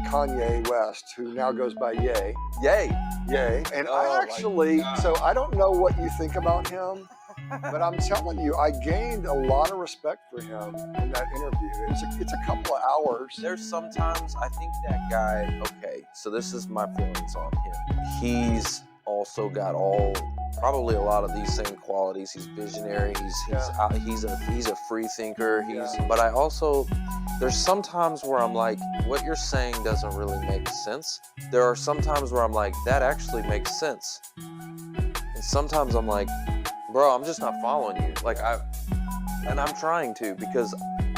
Konye West, who now goes by Ye. Yay. And Oh, I actually, so I don't know what you think about him, but I'm telling you, I gained a lot of respect for him in that interview. It's a couple of hours. There's sometimes, I think that guy, okay, so this is my feelings on him. He's also got probably a lot of these same qualities. He's visionary, he's a free thinker, but I also, there's some times where I'm like, what you're saying doesn't really make sense. There are some times where I'm like, that actually makes sense. And sometimes I'm like, bro, I'm just not following you. And I'm trying to, because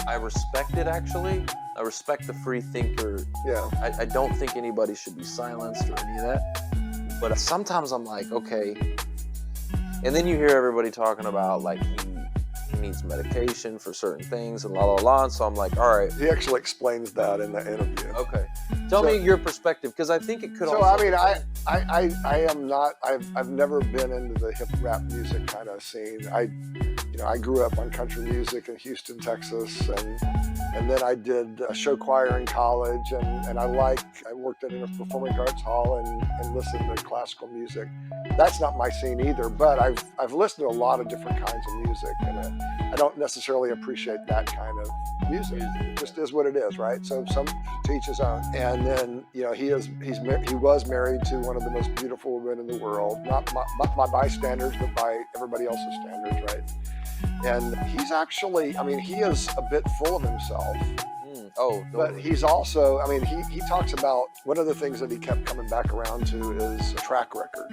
I respect it actually. I respect the free thinker. Yeah. I don't think anybody should be silenced or any of that. But sometimes I'm like, okay. And then you hear everybody talking about like he needs medication for certain things and and so I'm like, all right. He actually explains that in the interview. Okay. Tell me your perspective, because I think it could also... So, I am not, I've never been into the hip rap music kind of scene. I grew up on country music in Houston, Texas, and then I did a show choir in college, and I worked at a performing arts hall and listened to classical music. That's not my scene either, but I've listened to a lot of different kinds of music, and I don't necessarily appreciate that kind of music. It just is what it is, right? So some to each his own. And then, he was married to one of the most beautiful women in the world, not by standards, but by everybody else's standards, right? And he's actually, he is a bit full of himself. But he's also, he talks about, one of the things that he kept coming back around to is track record.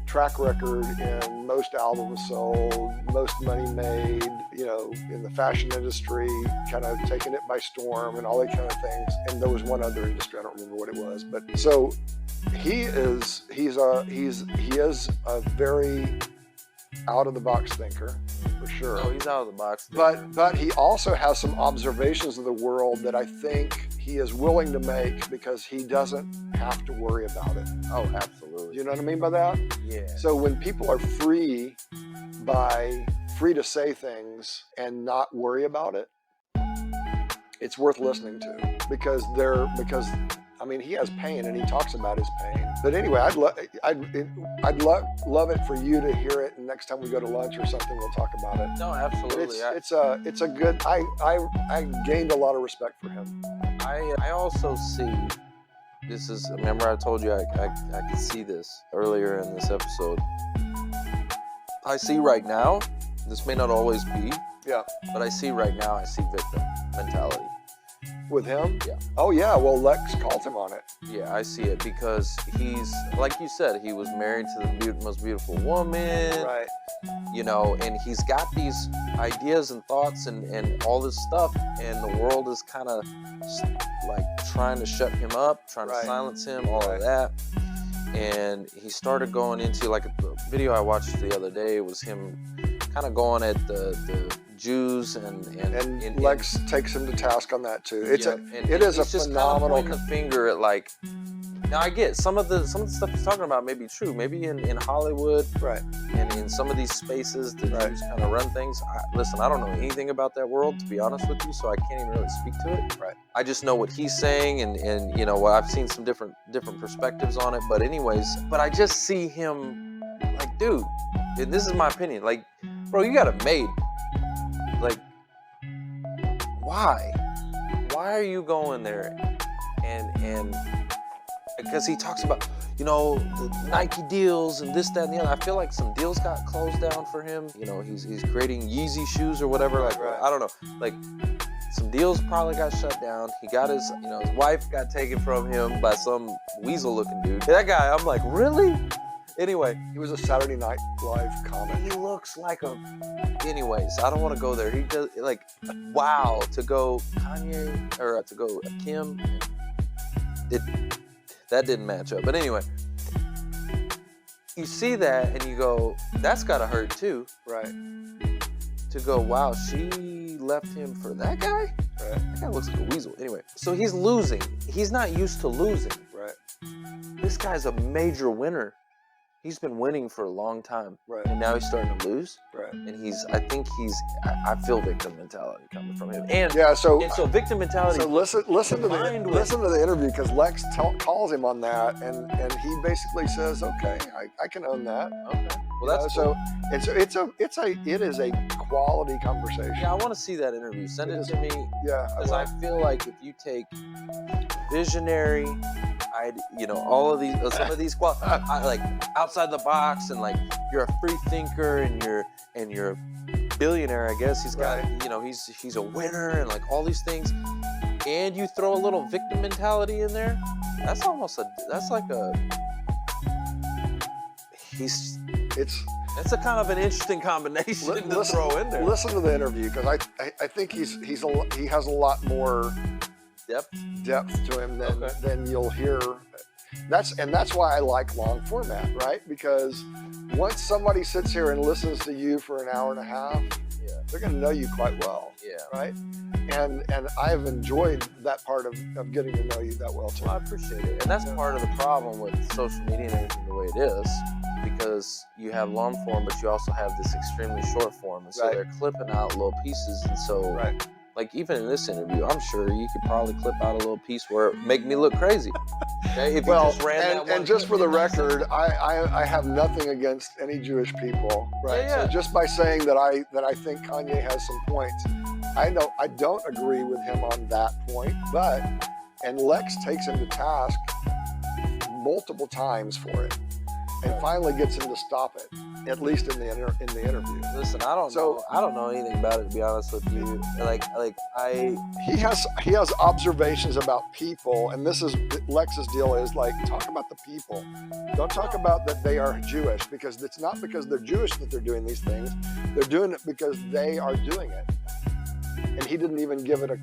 Track record in most albums sold, most money made, in the fashion industry, kind of taking it by storm and all that kind of things. And there was one other industry, I don't remember what it was. But so he is a very out of the box thinker, for sure. Oh, he's out of the box thinker. But he also has some observations of the world that I think he is willing to make because he doesn't have to worry about it. Oh, absolutely. You know what I mean by that? Yeah. So when people are free to say things and not worry about it, it's worth listening to because he has pain and he talks about his pain. But anyway, I'd love it for you to hear it, and next time we go to lunch or something, we'll talk about it. No, absolutely. It's a good. I gained a lot of respect for him. I also see. This is. Remember, I told you I could see this earlier in this episode. I see right now. This may not always be. Yeah. But I see right now. I see victim mentality. With him? Yeah. Oh yeah, well Lex called him on it. Yeah, I see it because he's, like you said, he was married to the most beautiful woman. Right. And he's got these ideas and thoughts and all this stuff, and the world is kind of like trying to shut him up, trying to silence him, all of that. And he started going into, like, the video I watched the other day was him kind of going at the Jews and Lex takes him to task on that too. It is a phenomenal. Just kind of pointing the finger at, like. Now I get some of the stuff he's talking about may be true. Maybe in Hollywood, right, and in some of these spaces, the Jews kind of run things. Listen, I don't know anything about that world, to be honest with you, so I can't even really speak to it. Right. I just know what he's saying, and I've seen some different perspectives on it. But I just see him like, dude, and this is my opinion. Like, bro, you got it made. Like, why? Why are you going there? And because he talks about, the Nike deals and this, that, and the other. I feel like some deals got closed down for him. He's creating Yeezy shoes or whatever. I don't know. Like, some deals probably got shut down. He got his wife got taken from him by some weasel-looking dude. That guy, I'm like, really? Anyway. He was a Saturday Night Live comic. He looks like a... Anyways, I don't want to go there. He does, like, wow, to go Kanye, or to go Kim, that didn't match up. But anyway, you see that and you go, that's gotta hurt too. Right. To go, wow, she left him for that guy? Right. That guy looks like a weasel. Anyway, so he's losing. He's not used to losing. Right. this guy's a major winner. He's been winning for a long time, Right. and now he's starting to lose. Right. And I feel victim mentality coming from him. And yeah, so victim mentality. So listen to the interview, because Lex calls him on that, and he basically says, "Okay, I can own that." Okay, well that's cool. So it is a quality conversation. Yeah, I want to see that interview. Send it to me. Yeah, because I feel like if you take visionary, all of these, some of these like outside the box, and like you're a free thinker, and you're a billionaire, I guess. He's got, he's a winner, and like all these things, and you throw a little victim mentality in there. That's a kind of an interesting combination to throw in there. Listen to the interview, because I think he has a lot more depth to him than you'll hear. That's why I like long format, right? Because once somebody sits here and listens to you for an hour and a half, they're going to know you quite well, right? And I've enjoyed that part of getting to know you that well too. Well, I appreciate it, and that's part of the problem with social media and everything the way it is, because you have long form, but you also have this extremely short form, and so they're clipping out little pieces, and so like even in this interview, I'm sure you could probably clip out a little piece where it make me look crazy. Okay, if you just ran that one. And just for the record, I have nothing against any Jewish people, right? Yeah. So just by saying that I think Konye has some points, I don't agree with him on that point, and Lex takes him to task multiple times for it, and finally gets him to stop it, at least in the interview. Listen, I don't know anything about it, to be honest with you. He has observations about people, and this is Lex's deal, is like, talk about the people. Don't talk about that they are Jewish, because it's not because they're Jewish that they're doing these things. They're doing it because they are doing it. And he didn't even give it a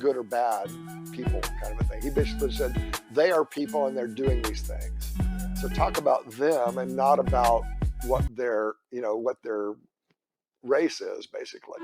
good or bad people kind of a thing. He basically said they are people and they're doing these things. So talk about them and not about what their race is, basically.